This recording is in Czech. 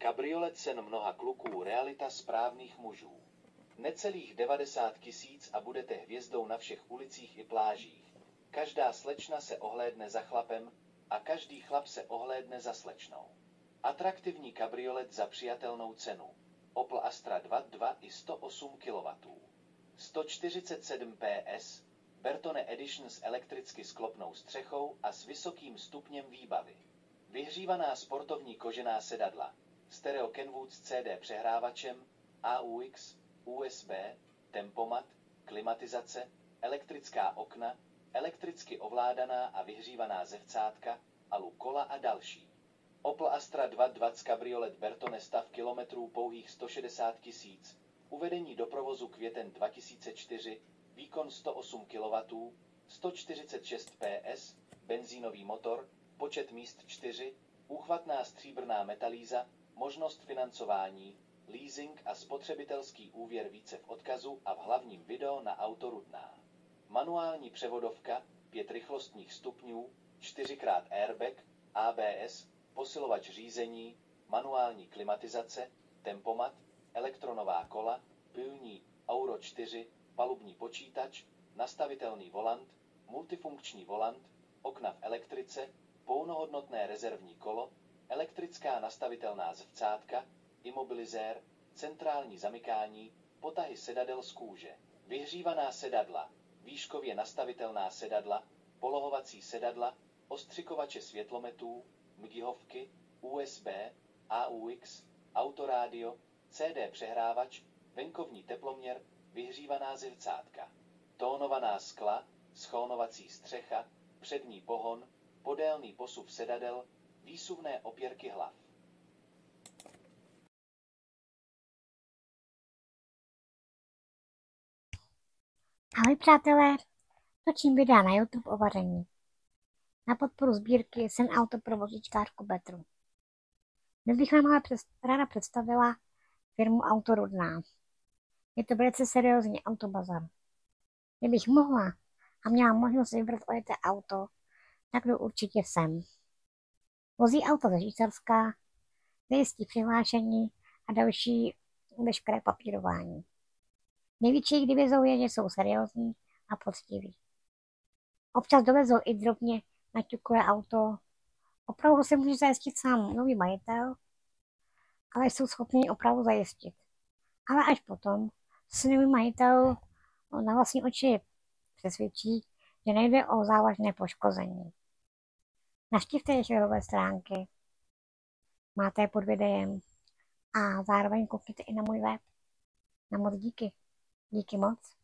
Kabriolet sen mnoha kluků, realita správných mužů. Necelých 90 000 a budete hvězdou na všech ulicích i plážích. Každá slečna se ohlédne za chlapem a každý chlap se ohlédne za slečnou. Atraktivní kabriolet za přijatelnou cenu. Opel Astra 2.2 i 108 kW. 147 PS, Bertone Edition s elektricky sklopnou střechou a s vysokým stupněm výbavy. Vyhřívaná sportovní kožená sedadla. Stereo Kenwood s CD přehrávačem, AUX, USB, tempomat, klimatizace, elektrická okna, elektricky ovládaná a vyhřívaná zevcátka, alu kola a další. Opel Astra 2.2 kabriolet Bertone, stav kilometrů pouhých 160 000, uvedení do provozu květen 2004, výkon 108 kW, 146 PS, benzínový motor, počet míst 4, úchvatná stříbrná metalíza, možnost financování, leasing a spotřebitelský úvěr, více v odkazu a v hlavním videu na auto Rudná. Manuální převodovka, 5 rychlostních stupňů, 4x airbag, ABS, posilovač řízení, manuální klimatizace, tempomat, elektronová kola, pilní, Euro 4, palubní počítač, nastavitelný volant, multifunkční volant, okna v elektrice, plnohodnotné rezervní kolo, elektrická nastavitelná zrcátka, imobilizér, centrální zamykání, potahy sedadel z kůže, vyhřívaná sedadla, výškově nastavitelná sedadla, polohovací sedadla, ostřikovače světlometů, mgihovky, USB, AUX, autorádio, CD přehrávač, venkovní teploměr, vyhřívaná zrcátka, tónovaná skla, schónovací střecha, přední pohon, podélný posuv sedadel, výsuvné opěrky hlav. Ahoj přátelé, točím videa na YouTube o vaření. Na podporu sbírky Sen Auto pro vozíčkářku Betru. Dnes bych vám ale ráda představila firmu Auto Rudná. Je to velice seriózní autobazar. Kdybych mohla a měla možnost vybrat ojeté auto, tak jdu určitě sem. Vozí auto ze Švýcarska, zajistí přihlášení a další veškeré papírování. Největší jejich divízou je, že jsou seriózní a poctiví. Občas dovezou i drobně naťukové auto. Opravu si může zajistit sám nový majitel, ale jsou schopni opravu zajistit. Ale až potom se nový majitel na vlastní oči přesvědčí, že nejde o závažné poškození. Navštivte jejich webové stránky, máte je pod videem a zároveň koukněte i na můj web. Na moc díky. Díky moc.